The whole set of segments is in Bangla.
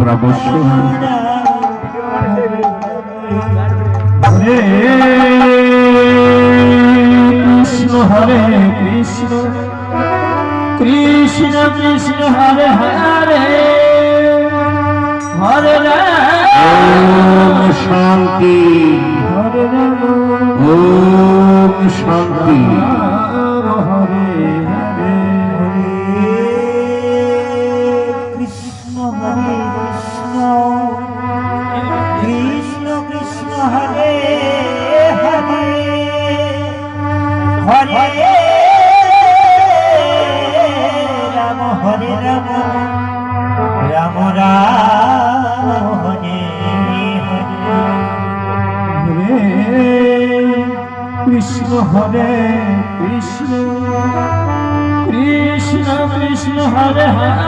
তোমরা বসো। কৃষ্ণ হরে কৃষ্ণ কৃষ্ণ কৃষ্ণ হরে হরে হরে রাম শান্তি হরে রাম ওম শান্তি হরে হরে কৃষ্ণ হরে কৃষ্ণ কৃষ্ণ কৃষ্ণ হরে হরে হরে রাম হরে রাম রাম রাম হরে হরে কৃষ্ণ হরে কৃষ্ণ কৃষ্ণ কৃষ্ণ হরে হরে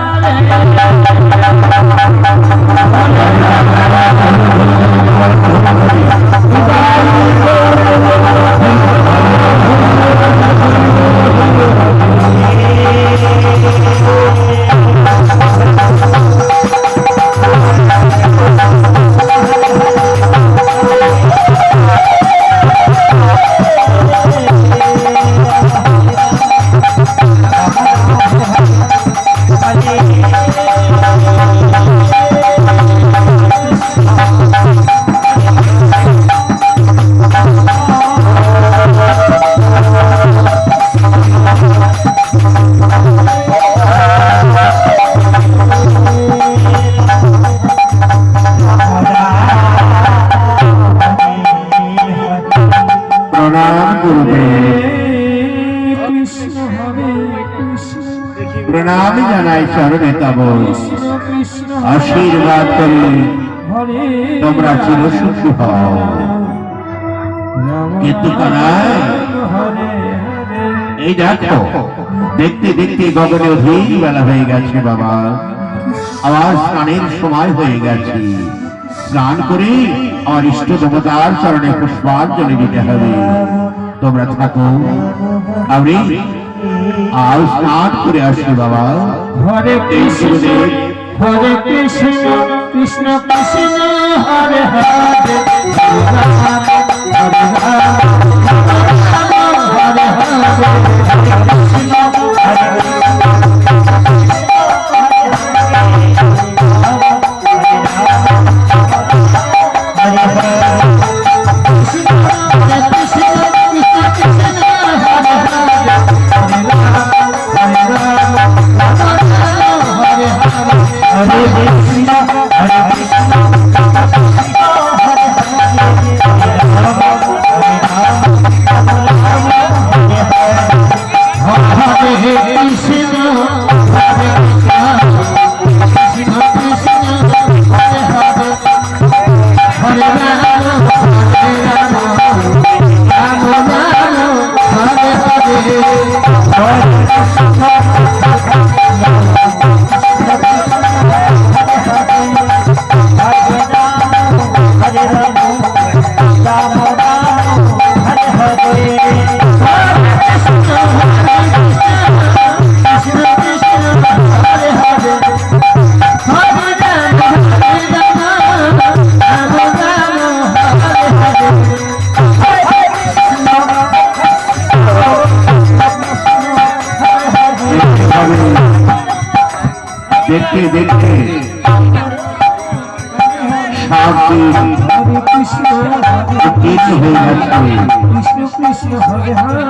প্রণাম জানাই চরণে তব আশীর্বাদ করি তোমরা চিরসুখী হও। কিন্তু এই দেখো দেখতে দেখতে গগনে অধিক বেলা হয়ে গেছে বাবা, আবার স্নানের সময় হয়ে গেছে। স্নান করে আমার ইষ্ট দেবতার চরণে পুষ্পাঞ্জলি দিতে হবে। তোমরা থাকো, আমি আর স্নান করে আসি বাবা। হরে কৃষ্ণ হরে কৃষ্ণ কৃষ্ণ কৃষ্ণ হরে হরে দেখতে দেখতে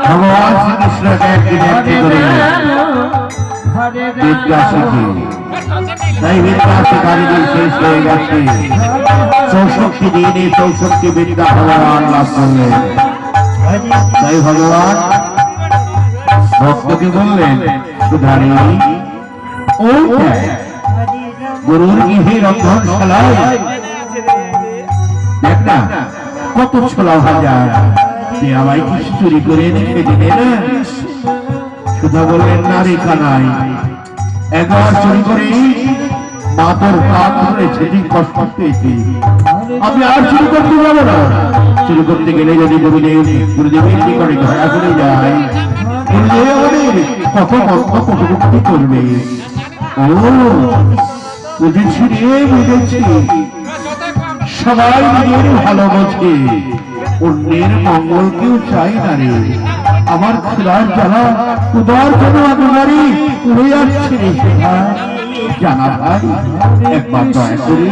ভগবান শ্রীকৃষ্ণকে একদিন একটি করে বিদ্যা শিখি, তাই বিদ্যা শিখারিদিন শেষ হয়ে গেছে। 64 দিনে 64 বিদ্যা ভগবান লাভ করলেন। তাই ভগবান ভক্তকে বললেন, সুধারি ও গুরুর গৃহে রন্ধনশালায় দেখ না কত ছোলা ভাজা, তুই আমায় কিছু চুরি করে রেখে দিলে না। সুধা বললেন, না রে কানাই, একবার চুরি করে মা তোর হাত ধরেছে, তুই কষ্ট পেয়েছি, আমি আর চুরি করতে যাবো না। চুরি করতে গেলে যদি গুরুদেবের নিকটে ধরা করে যায়, গুরুদেব কত কটুক্তি করবে। ও বুঝেছি রে, বুঝেছি। সবাই নিজের ভালো বোঝে, অন্যের মঙ্গল কেউ চাই না রে। আমার খোলার জ্বালা উদার যেন একেবারে উড়ে যাচ্ছে রে সেটা। জানা ভাই, একবার দয়া করে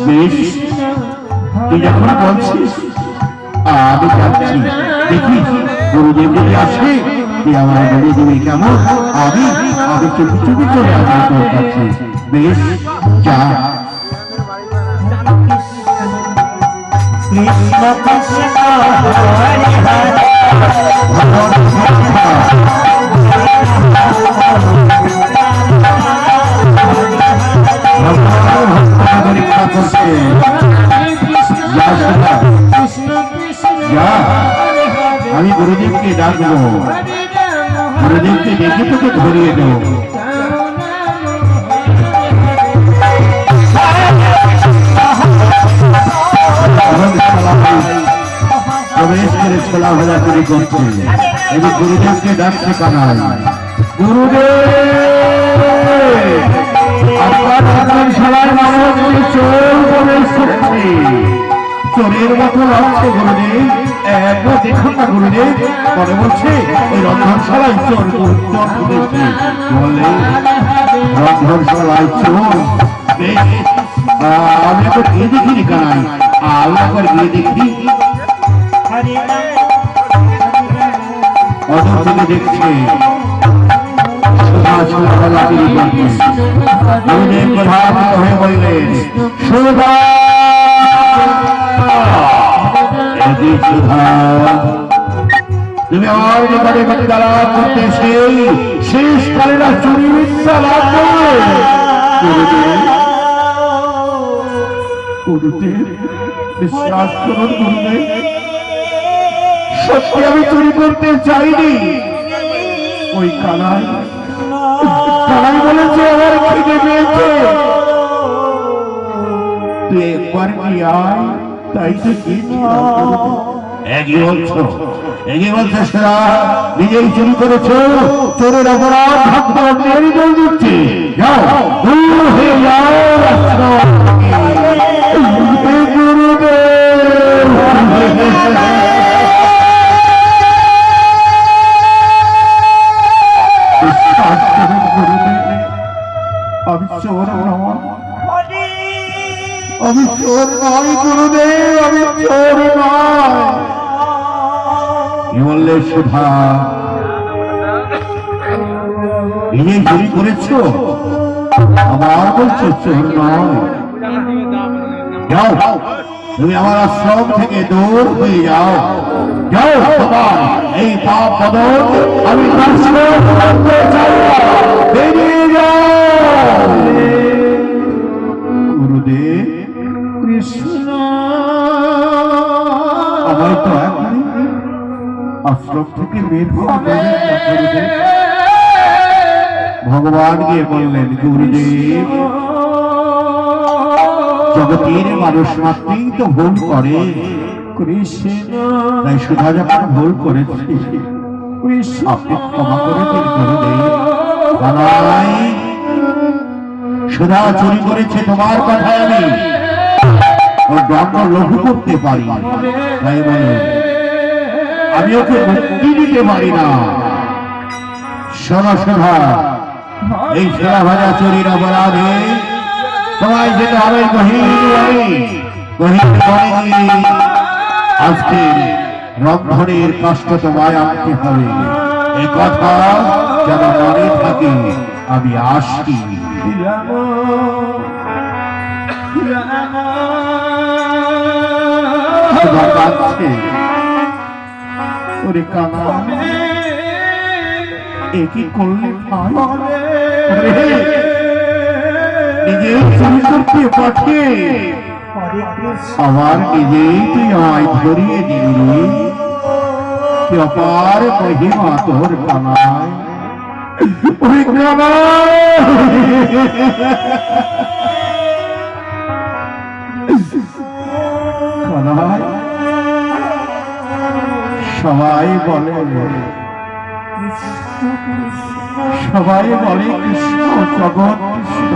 বেশ, তুই যখন বলছিস আমি যাচ্ছি, দেখি গুরুদেব যদি আসে তুই আমার বলে দিবি কেমন। আমি আমি চুপি চুপি করে আমার তোর কাছে। বেশ, যা। কৃষ্ণ কৃষ্ণ হরে হরে পরীক্ষা করছে। যা সোনা, যা। আমি গুরুদেবকে ডাকবো, গুরুদেবকে ডেকে তোকে ধরিয়ে দেবো। প্রবেশ করে ছোলা ভাজা তৈরি করছে। এবার গুরুদেবকে ডাকছে কানাই। গুরুদেব, আপনার ধর্মশালায় মানুষ চোর প্রবেশ করছে, চোরের মতো লাগছে গুরুদেব। একবার দেখুন না গুরুদেব, মনে বলছে ওই রন্ধনশালায় চোর চোর ঢুকেছে। বলে রন্ধনশালায় চোর? বেশ, আমি একবার গিয়ে দেখিনি কানাই, আমি একবার গিয়ে দেখি। অদূর থেকে দেখছে গুরুদেব প্রধানিত হয়ে বললেন, সুধা সুধা, তুমি আমার নিকটে গতি দ্বারা করতে সেই শেষকালীন চুরি বিদ্যা লাভ করবে। গুরুদেব, বিশ্বাস করুন গুরুদেব, সত্যি আমি চুরি করতে চাইনি। ওই কানাই বলেছে আমার খিদে পেয়েছে, তুই একবার কি আয়, তাই তো এগিয়ে বলছো, এগিয়ে বলছে সেরা নিজেই চুরি করেছো, চোরের অপরাধ ভাবতে আপনি বল দিচ্ছে। যাও, দূর হয়ে যাও রাস্তা। আমি চোর নয়, আমি চোর নয় গুরুদেব, আমি চোর নয়। কি বললে সুধা? নিজেই চুরি করেছো, আবার বলছো চোর নয়? যাও, তুমি আমার আশ্রম থেকে দূর হয়ে যাও। যাও, তোমার এই পাপ বদল আমি বেরিয়ে যাও। গুরুদেব, কৃষ্ণ আমায় তো এখনই আশ্রম থেকে বের করে গুরুদেব। ভগবান গিয়ে বললেন, গুরুদেব, জগতের মানুষ মাত্রই তো ভুল করে। কৃষ্ণ, তাই সুধা যখন ভুল করেছে আপনি ক্ষমা করে দিন গুরুদেব। কানাই, সুধা চুরি করেছে, তোমার কথায় আমি ওর দণ্ড লঘু করতে পারি, তাই বলে আমি ওকে মুক্তি দিতে পারি না। শোনো সুধা, এই ছোলা ভাজা চুরির অপরাধে তোমায় যেতে হবে গহীন বনে। আজকে রন্ধনের কষ্ট তোমায় আনতে হবে, এই কথা যেন মনে থাকে। আমি আসছি। ওরে কানা, এ কি করলে? নিজেই চুরি করতে পাঠিয়ে আমার নিজেই তুই আমায় ধরিয়ে দিলি। কি অপার মহিমা তোর কানাই। ওরে কানাই, সবাই বলে সবাই বলে কৃষ্ণ জগৎ কৃষ্ণ,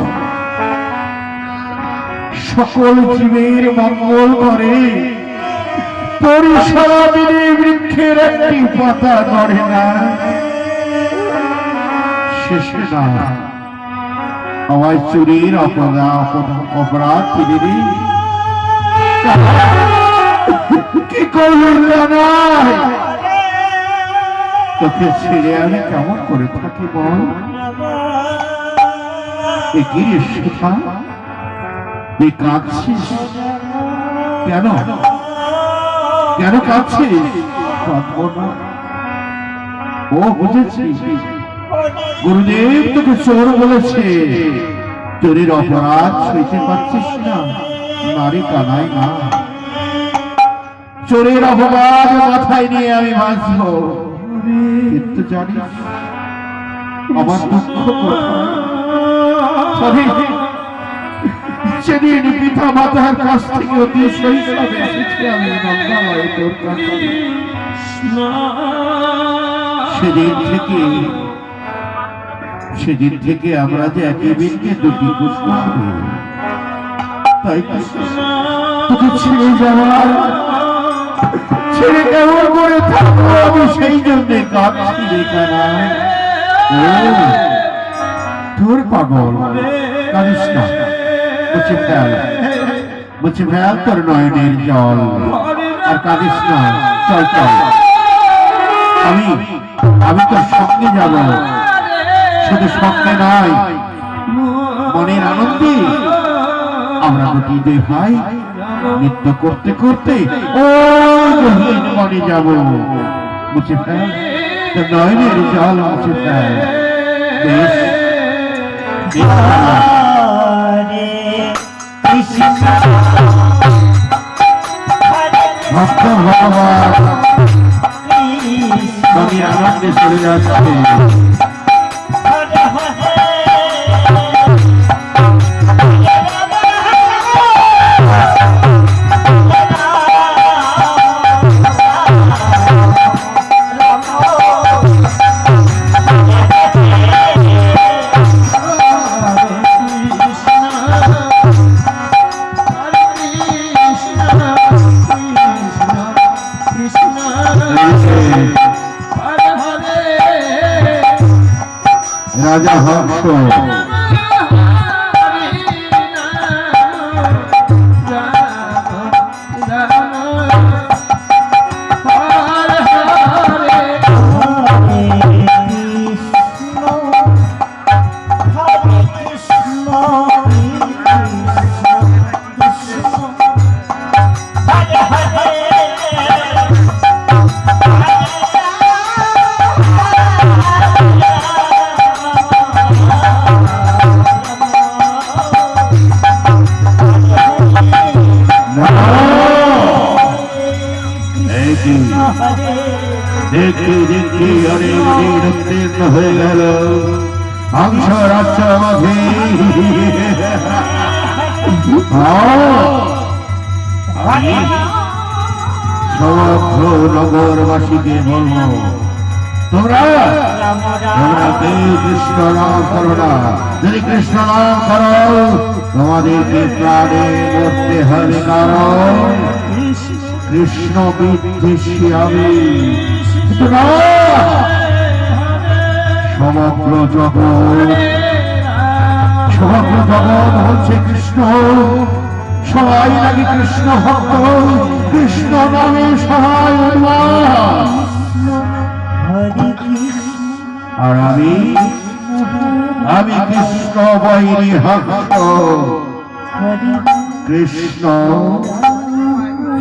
সকল জীবের মঙ্গল করে, তোর সারা দিনে বৃক্ষের একটি পাতা নড়ে না। শেষে না আমায় চুরির অপরাধ দিদি কি করলেন জানাই, তোকে ছেড়ে আমি কেমন করে থাকি বল? কি রে শিখা, তুই কাঁদছিস কেন? কেন কাঁদছিস? কাঁদবো না। ও বুঝেছি, গুরুদেব তোকে চোর বলেছে, চোরের অপরাধ সইতে পারছিস না। নারী কানাই না, চোরের অপরাধ মাথায় নিয়ে আমি বাঁচব, কিন্তু জানিস আমার দুঃখ সেদিন পিতা মাতার কাছ থেকে অতি শৈশবে এসেছি আমি নন্দালয়ে তোর কাছে। সেদিন থেকে আমরা যে একই বীরকে দুটি পুষ্প, তাই তোকে ছেড়ে যাওয়ার, ছেড়ে কেমন করে থাকবো আমি সেই জন্যে কাঁদছি রে কানাই। তোর পাগল কাঁদিস না, মুছে ফেল তোর নয়নের জল, আর কাঁদিস না। চল চল, আমি তোর সঙ্গে যাব, শুধু সঙ্গে নয় মনের আনন্দে আমরা দুটি দুই ভাই নৃত্য করতে করতে ও মনে যাব। মুছে ফেল তোর নয়নের জল, মুছে ফেল। বেশ ভক্ত ভগবান আমি আনন্দে চলে যাচ্ছে। রাজা হংস দেখি দেখি অনেক দিন উত্তীর্ণ হয়ে গেল হংস রাজ্য মাঝে। সমগ্র নগরবাসীকে বলবো, তোমরা কেউ কৃষ্ণ নাম করো না। যদি কৃষ্ণ নাম করো তোমাদেরকে প্রাণে মরতে হবে, কারণ কৃষ্ণ বিদ্বেষী আমি। সমগ্র জগৎ হচ্ছে কৃষ্ণ, সবাই নাকি কৃষ্ণ ভক্ত, কৃষ্ণ নামে সবাই উন্মাদ। আর আমি কৃষ্ণ বৈরী ভক্ত। কৃষ্ণ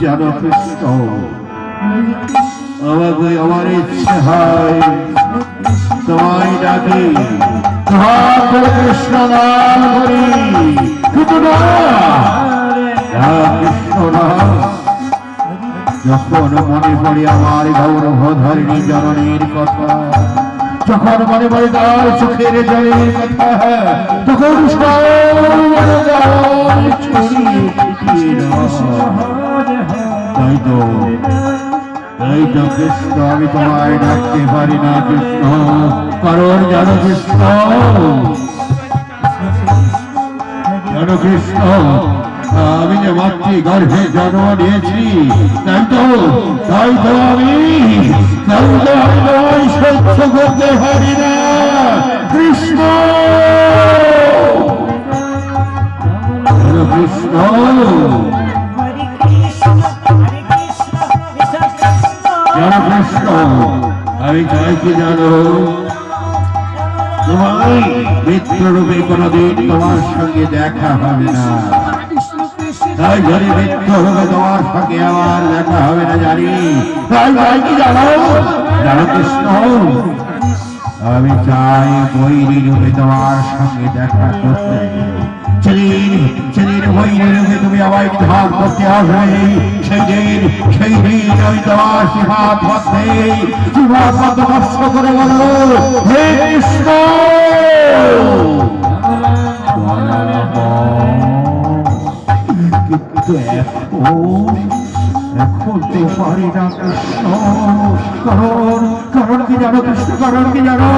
যেন কৃষ্ণ, আমাকে আমার ইচ্ছে হয় তোমায় ডাকি, কৃষ্ণ নাম করি, কিন্তু না কৃষ্ণ নাম। যখন মনে পড়ে আমার গৌরবধারিণী জননীর কথা, যখন মনে পড়ে তার চোখের জলের কথা, তখন তাই তো কৃষ্ণ আমি তোমায় ডাকতে পারি না। কৃষ্ণ কারণ জানো কৃষ্ণ, জানো কৃষ্ণ, আমি যে মাতৃ গর্ভে জন্ম নিয়েছি, তাই তো আমি তোমায় সহ্য করতে পারি না কৃষ্ণ। কৃষ্ণ জানো কৃষ্ণ, আমি চাই কি জানো, তোমার মিত্ররূপে কোনদিন তোমার সঙ্গে দেখা হবে না। তাই যদি মিত্র হবে তোমার সঙ্গে আমার দেখা হবে না জানি, তাই চাই কি জানো, জানো কৃষ্ণ, আমি চাই বৈরী রূপে তোমার সঙ্গে দেখা করতে। সেদিন বৈরী রূপে তুমি আমায় ধাপ করতে আসবে, সেই দিন আমি তোমার শিহাত মধ্যে নষ্ট করে বলল, হে কৃষ্ণ। কিন্তু এখন তো পারি না কৃষ্ণ, কারণ কি জানো কৃষ্ণ, কারণ কি জানো,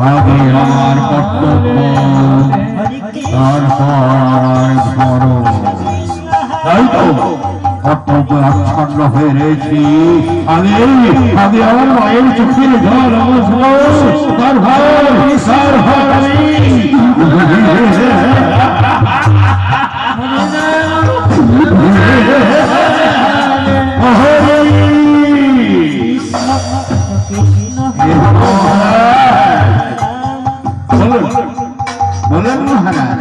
আগে আমার কর্তব্য, তারপর ধরো। তাই তো কর্তব্য আচ্ছন্ন হয়ে রয়েছি, আগে আমার মায়ের চোখের জল বলেন মহারাজ,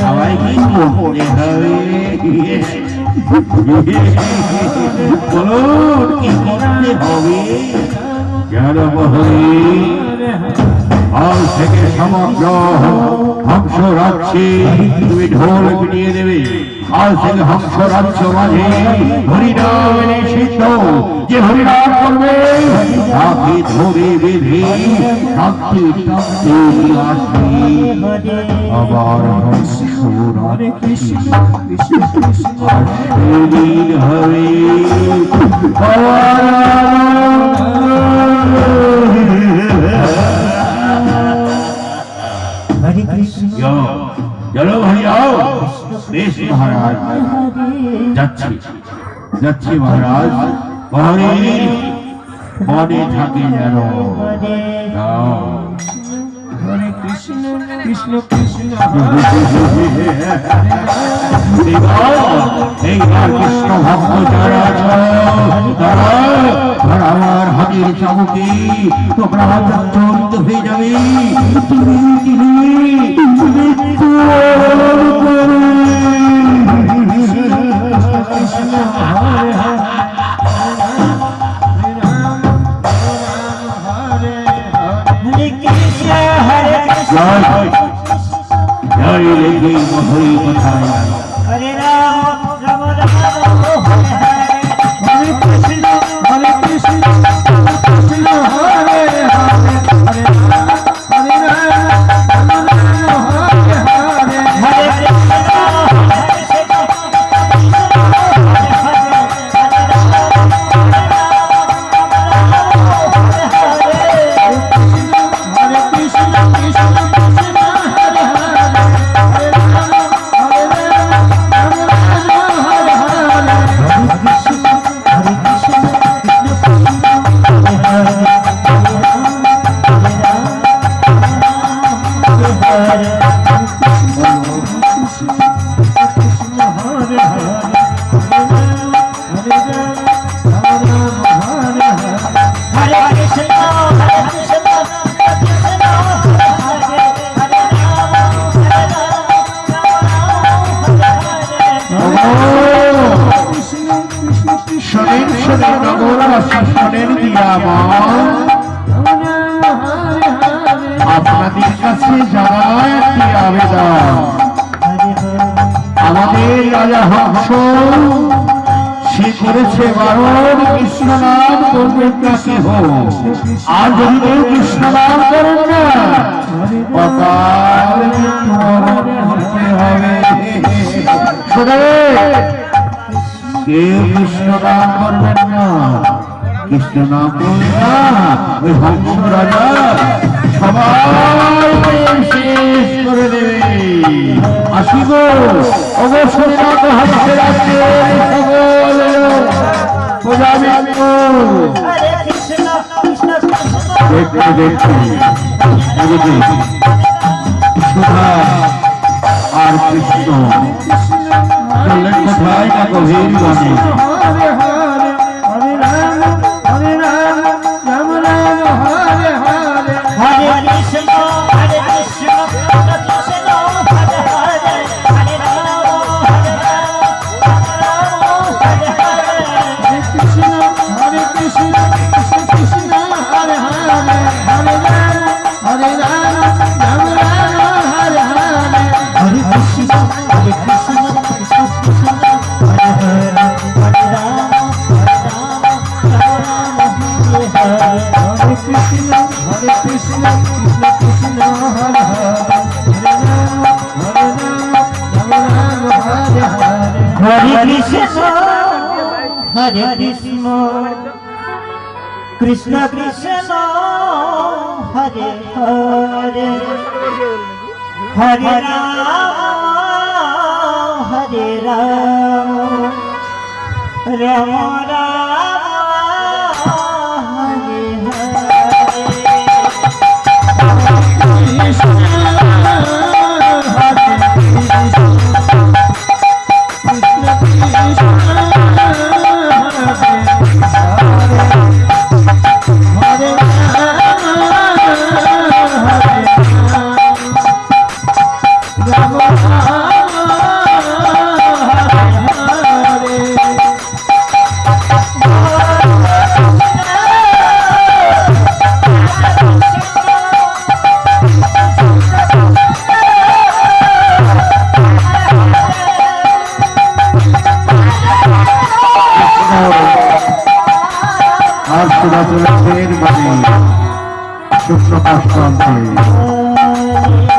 সবাই কি করতে হবে, বলুন কি করতে হবে। জনবহরী আজ থেকে সমগ্র হংস রাজ্যে তুমি ঢোল পিটিয়ে দেবে। আজ থেকে হংস রাজ্য মাঝে হরিনাম নিষিদ্ধ, যে হরিনাম করবে তাকে ধরে বেঁধে শান্তি টানতে আসবে। আবার হংস রাজ্যে আর সেদিন হবে চলো ভাই আও। বেশ মহারাজ, যাচ্ছি মহারাজ, মনে থাকে যেন। কৃষ্ণ কৃষ্ণ কৃষ্ণ কৃষ্ণ ভক্ত যারা তারা আমার হাতের চাবুকে তোমরা চরিত হয়ে যাবে। জয় রেখে মধুরী কোথায় হরে রাম রাম রাম হরে কৃষ্ণ হরে কৃষ্ণ কৃষ্ণ হরে হরে হরে রাম রাম হরে হরে হরে আপনাদের কাছে জানাই একটি আবেদন। আমাদের রাজা হংস সে করেছে বারণ কৃষ্ণ নাম করবেন না কেহ, আর যদি কেউ কৃষ্ণ নাম করেন না অকাল মৃত্যুবরণ করতে হবে। কেউ কৃষ্ণ নাম করবেন না, কৃষ্ণ নাম করবে না, ওই হংস রাজা সবাই শেষ করে দেবে। আসিব অবশ্যই না তো হাসতে রাখছে সকল প্রজাবিন্দু। দেখতে দেখতে এদিকে সুধা আর কৃষ্ণ চললেন কোথায় না গভীর বনে। Hare Krishna, Krishna Krishna, Hare Hare, Hare Rama, Hare Rama, Rama Rama, Hare Hare.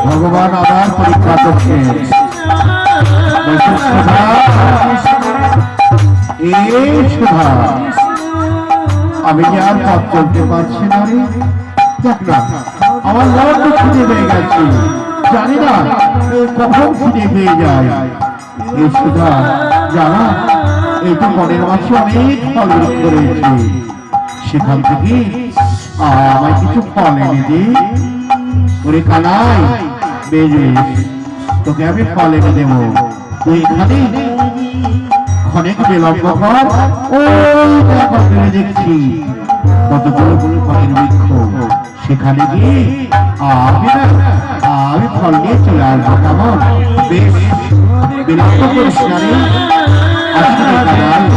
ভগবান আবার পরীক্ষা করছে। আমি যে আর পথ চলতে পারছি না রে, দেখ না আমার লড় খিদে পেয়ে গেছে, জানি না কখন খিদে পেয়ে যায়। এই সুধা জানা এই তো মনের মাঝে অনেক ফল বৃক্ষ রয়েছে, সেখান থেকে আমায় কিছু ফল এনে দে। ওরে কানাই বেজে তোকে আমি ফল এনে দেবো, তুই এখানে ক্ষণিক বিলম্ব কর। ওই দেখছি কতগুলো ফলের বৃক্ষ, সেখানে গিয়ে আমি ফল নিয়ে চলে আসবো। কেমন? বেশ, বিলম্ব করিস না রে। আসলে কানাই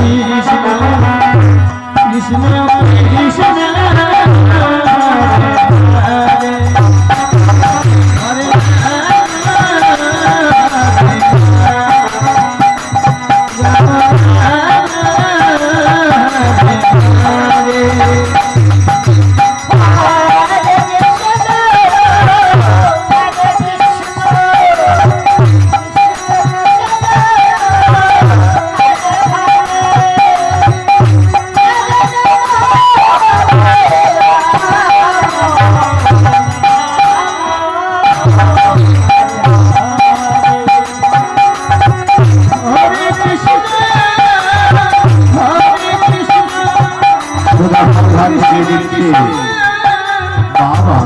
বাবা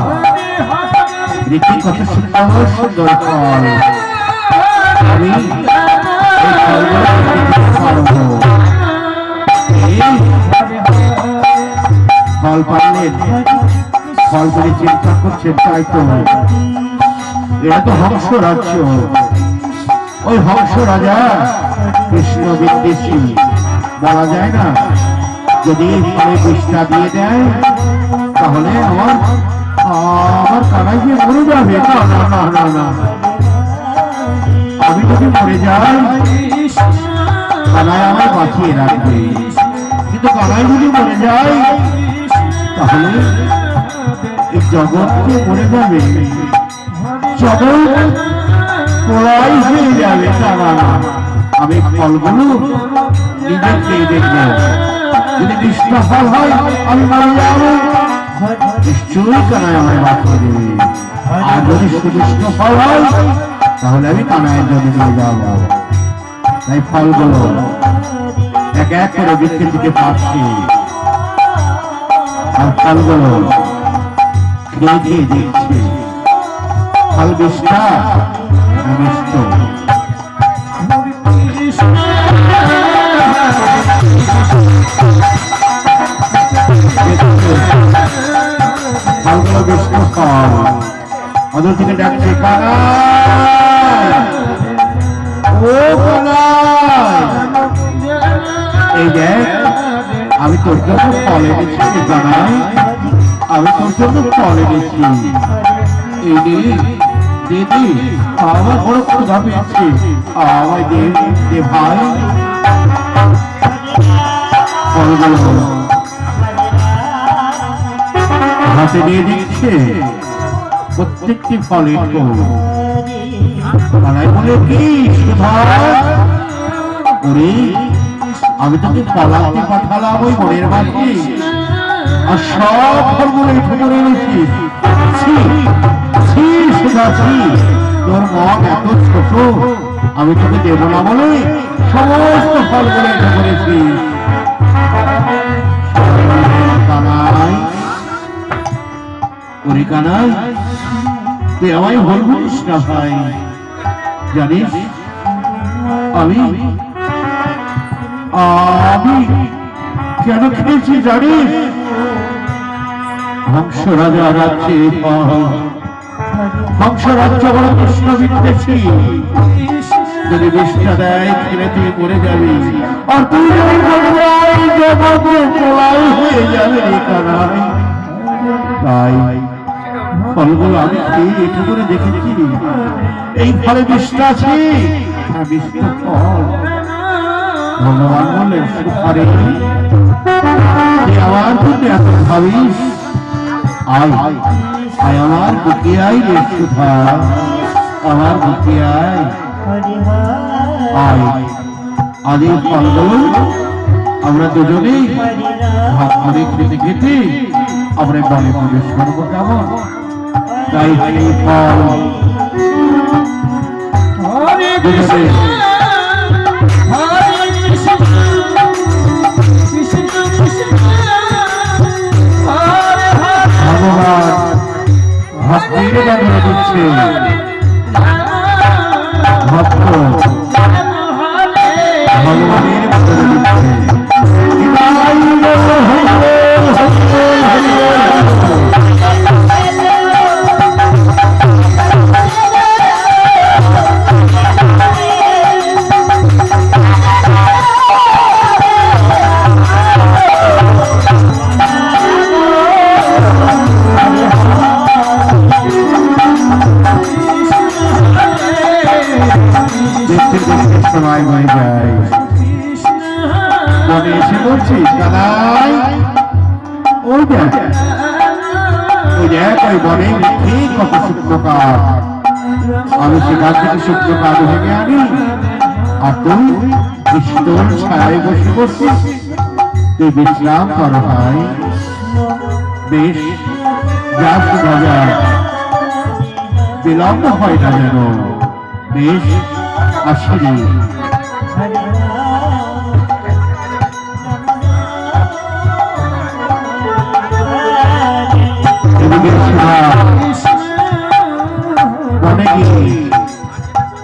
দেখি কত সুন্দর সুন্দর ফল। আমি ফল পাইলেন, ফল করে চিন্তা করছেন, তাই তো এটা তো হংস রাজ্য। ওই হংস রাজা কৃষ্ণ বিদ্বেষী, বলা যায় না যদি এই ফলে বিষটা দিয়ে দেয় তাহলে আমার কানাই যে মরে যাবে। না না না না না, আমি যদি মরে যাই কানাই আমায় বাঁচিয়ে রাখবে, কিন্তু কানাই যদি মরে যায় তাহলে এই জগৎকে মরে যাবে, জগৎ পড়াই হয়ে যাবে। না না না, আমি ফলগুলো নিজে খেয়ে দেখবো, যদি মিষ্ট ফল হয় আমি মারা যাবো, নিশ্চয়ই কানায় আমায় বাঁচিয়ে দেবে। আর যদি সুমিষ্ট ফল হয় তাহলে আমি কানায়ের জন্য নিয়ে যাবো। তাই ফলগুলো এক এক করে বৃক্ষে থেকে পাচ্ছি, আর ফলগুলো খেয়ে খেয়ে দেখছি ফল মিষ্টা না মিষ্ট। ফলগুলো মিষ্ট ফল, ওদের থেকে ডাকছে কানাই, ও কানাই, এই দেখ আমি তোর জন্য ফল এনেছি কানাই, আমি তোর জন্য ফল এনেছি। এই দিদি আমার বড় ক্ষুধা পেয়েছে, আমায় দে ভাই। ফলগুলো হাতে নিয়ে দিচ্ছে, প্রত্যেকটি ফল একটু কানাই বলে কি সুধা, ওরে আমি তোকে ফলাতে পাঠালাম ওই মনের মাঝে, আর সব ফলগুলো একটু করে এনেছি। সুধা তোর মন এত ছোট, আমি তোকে দেব না বলে সমস্ত ফলগুলো একটু করেছি। কানাই, ওরে কানাই, তুই আমায় ভুল বুঝিস না ভাই, জানিস আমি কেন খেয়েছি জানিস? হংস রাজা রাজ্যে হংস রাজ্য বড় কৃষ্ণ বিদ্বেষী, যদি বিষ্ণা দেয় খেলে তুই মরে যাবি, আর তুই যদি মরে যাই জগতে প্রলয় হয়ে যাবে রে কানাই। তাই ফলগুলো আমি খেয়ে একটু করে দেখেছি, এই ফলে বিষ্ণা আছে, বিষ্ণু ফল। ভগবান বললেন সুধারে আমার প্রতি এত ভাবিস, আয় আয় আমার বুকে আয় রে সুধা, আমার বুকে আয় আয়। আদি ফলগুলো আমরা দুজনেই ভাত করে খেতে খেতে আমরা বনে প্রবেশ করবো, কেমন? তাই সেই ফল ভগবান ভক্তকে জানিয়ে দিচ্ছে, ভক্ত ভগবানের করে দিচ্ছে। সময় হয়ে যায়, মনে এসে বলছি কানাই, ওই দেখ ওই বনে ঠিক কত শুকনো কাঠ, আমি সেখান থেকে শুকনো কাঠ ভেঙে আনি, আর তুই শীতল ছায় বসে বসছিস, তুই বিশ্রাম কর ভাই। বেশ যা শোনা যায়, বিলম্ব হয় না যেন, বেশ আসিনি।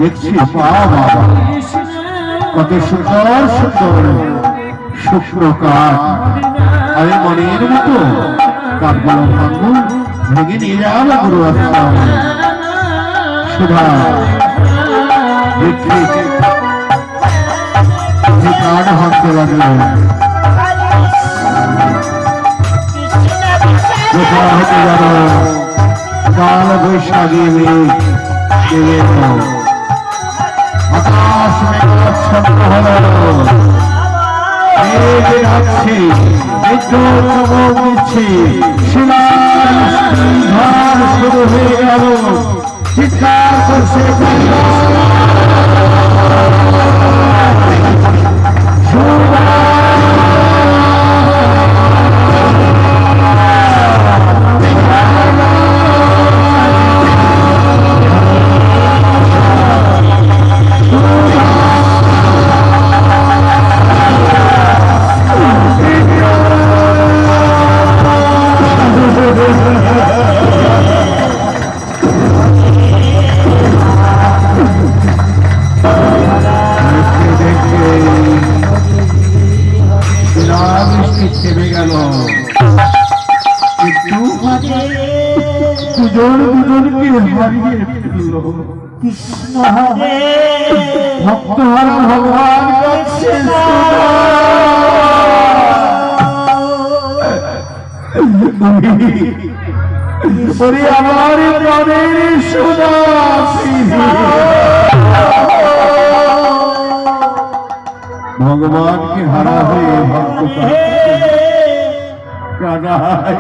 দেখছি বাবা কত সুন্দর সুন্দর শুকনো কাঠ, আমি মনের মতো কাঠগুলো ভাঙবো, ভেঙে নিয়ে যাবো গুরু আশ্রম। সুধা দেখছি কাঠ ভাঙতে লাগলো, কোথা হতে গেল কাল বৈশাখী মেঘ, আকাশ মেঘাচ্ছন্ন হলো, মেঘ ডাকছে, বিদ্যুৎ চমক দিচ্ছে, শিলার ঝড় শুরু হয়ে গেল, চিৎকার করছে বৃষ্টি থেমে গেল। একটু দুজন দুজনকে হারিয়ে ফেলল। কৃষ্ণ হরে ভক্তহারা ভগবান কাছে ওরে আমার প্রাণের সুদাসী ভগবানকে হারা হয়ে ভক্ত কানাই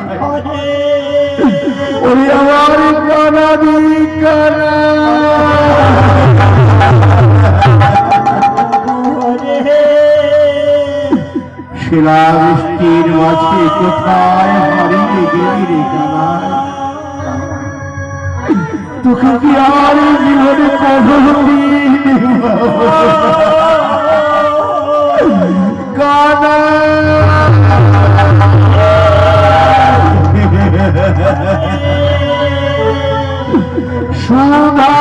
ওরে আমার কানাদি কানা শিলাবৃষ্টির মাঝে কোথায় হারিয়ে গেলি রে কানাই তোকে কি আর জীবনে কবর কানা সুধা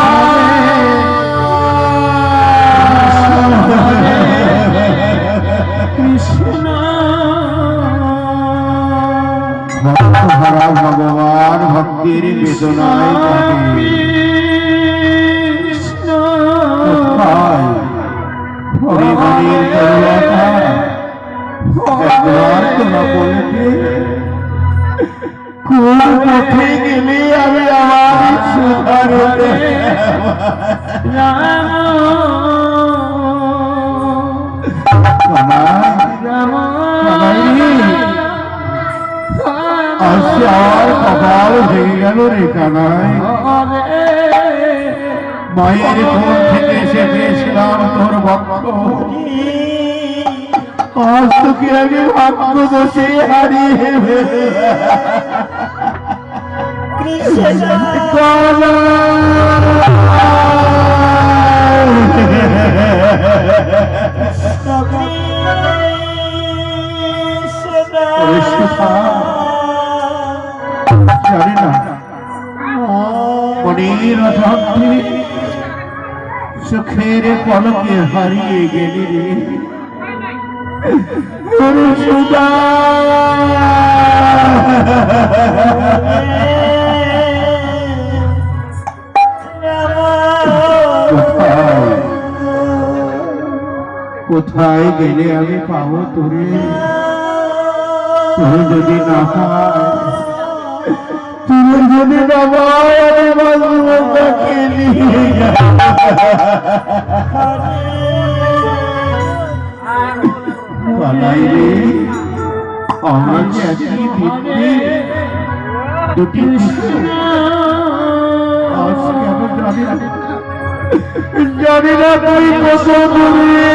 কৃষ্ণ ভক্তহারা ভগবান ভক্তির বেদনায় হরিমণির করুণা একবার তোরা বলতে কোন পথে গেলে আমি আমার সুধারতে আজকে আমার কপাল ভেঙে গেল রে কানাই মায়ের কোল থেকে এসে পেয়েছিলাম তোর ভক্ত আজ তোকে আমি ভাগ্য দোষে হারিয়ে জানি না মনের অধন্তে সুখের পলকে হারিয়ে গেলি রে সুদা কোথায় গেলে আমি পাবো তোরে তুই যদি না পাই তুই যদি না পাই আমি বাজুকে নিয়ে পালাই রে আমার একই ভিত্তি দুটি আজ কেন জানি না জানি না তুই কত দূরে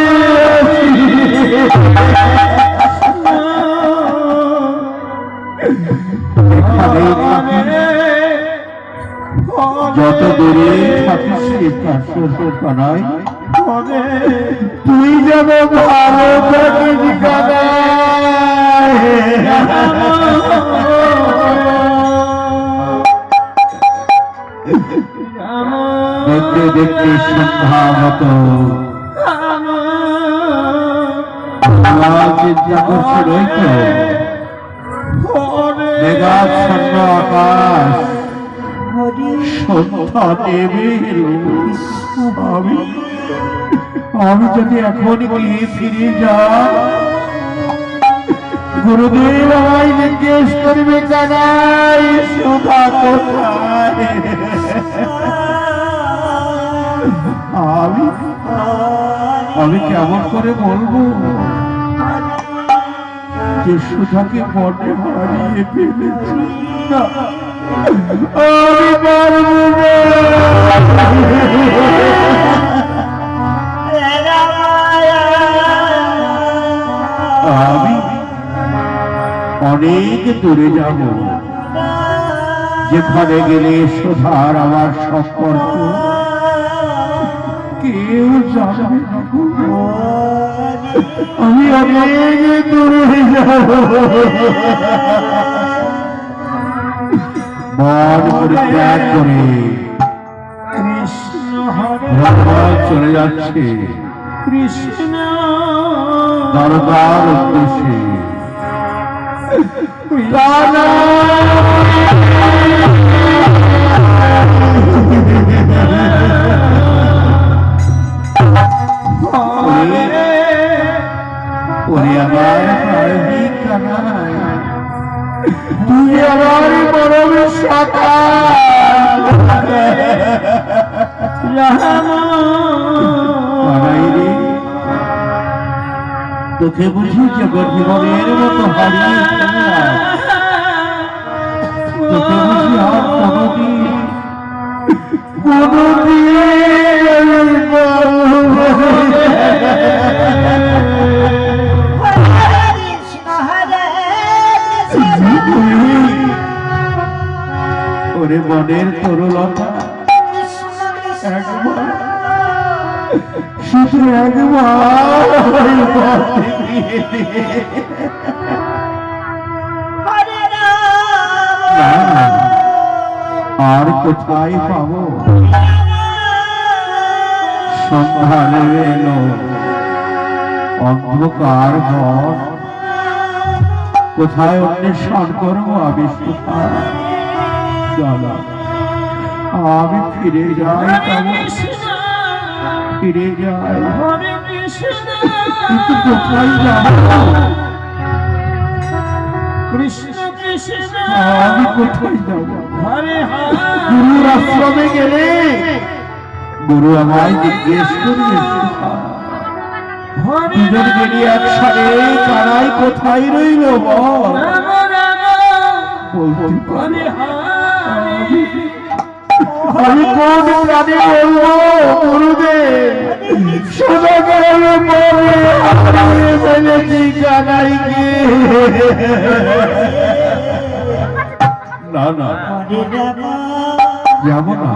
যত দূরে থাকিস কানাই তুই যেন ভালো থাকিস কানাই দেখতে দেখতে সন্ধ্যা মতো চিন্তা করছে রইত মেঘাচ্ছন্ন আকাশ সন্ধ্যা নেমে এলো আমি যদি এখন গিয়ে ফিরে যাই গুরুদেব আমায় জিজ্ঞেস করবে জানাই সুধা কোথায় আমি কেমন করে বলবো যে সুধাকে বটে হারিয়ে ফেলেছি না আমি পারবো না আমি অনেক দূরে যাব, যেখানে গেলে সুধার আমার সম্পর্ক কেউ জানবে না গো। আমি অনেক দূরে যাব, মন পরিত্যাগ করে কৃষ্ণ হরে ভগবান চলে যাচ্ছে কৃষ্ণ দরবার উদ্দেশ্যে। ওরে আমার প্রাণহীন কানাই, তুই আমার পরম সখা। কানাই রে, তোকে বুঝি জগৎ জীবনের মতো হারিয়ে ফেললাম। তোকে বুঝি আর কোনদিন আমি পাবো না। ওরে মনের তরুলতা, একবার শুধু একবার ওই পথে ফিরে দে। না, আর কোথায় পাবো? সন্ধ্যা নেমে এলো, অন্ধকার ঘর, কোথায় অন্বেষণ করবো আমি সুধা? চলো আমি ফিরে যাই, ফিরে যাই, কিন্তু কোথায় যাবো? কৃষ্ণ কৃষ্ণ আমি কোথায় যাবো? হরে গুরুর আশ্রমে গেলে গুরু আমায় জিজ্ঞেস করবে, হরে দুজন মিলে একসাথে কানাই কোথায় রইল বল? বলতে পারি আমি কোন প্রাণে বলবো গুরুদেব? সোজা করে বলে হারিয়ে ফেলেছি কানাইকে। না না, যাব না,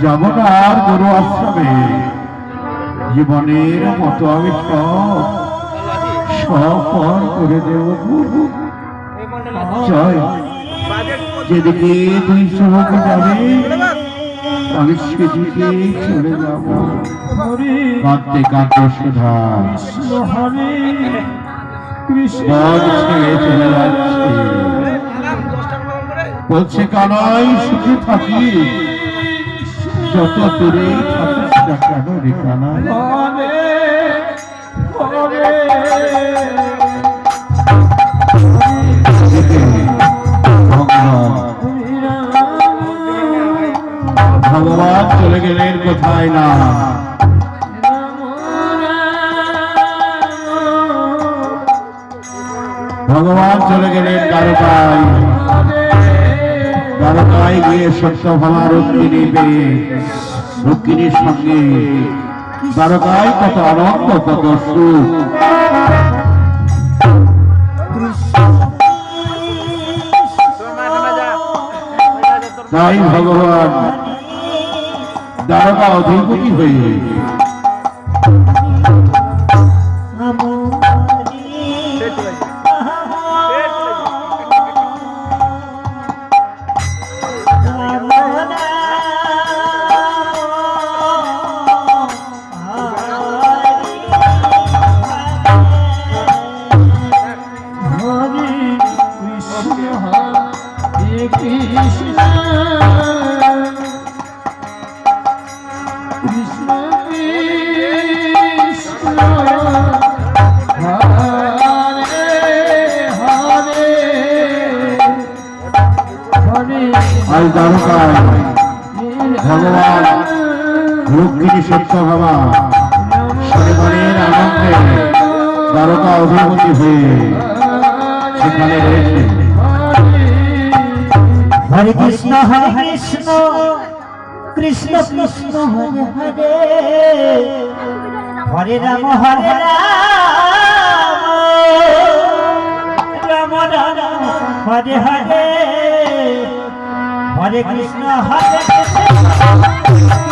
যাব না আর গুরু আশ্রমে। জীবনের মতো আমি সব পর করে দেব। জয়, যেদিকে তুই সহক যাবে আমি সেদিকে চলে যাব। কাঁদতে কাঁদতে সুধা হরে কৃষ্ণ বন ছেড়ে চলে যাচ্ছে। বলছে কানাই সুখে থাকি, যত দূরে থাকিস না কেন রে কানাই। হরে হরে ভগবান চলে গেলেন কোথায় না, ভগবান চলে গেলেন দ্বারকায়। দ্বারকায় গিয়ে সত্যভামা রুক্মিণী পেয়ে রুক্মিণীর সঙ্গে দ্বারকায় কত আনন্দ, কত সুখ। তাই ভগবান দ্বারকা অধিপতি হয়ে আজ দ্বারকায় ভগবান রুক্মিণী সত্যভামা পরিবারের আনন্দে দ্বারকা অধিপতি হয়ে সেখানে রয়েছে। হরে কৃষ্ণ কৃষ্ণ কৃষ্ণ হরে হরে হরে রাম হরে হরে হরে কৃষ্ণ হরে কৃষ্ণ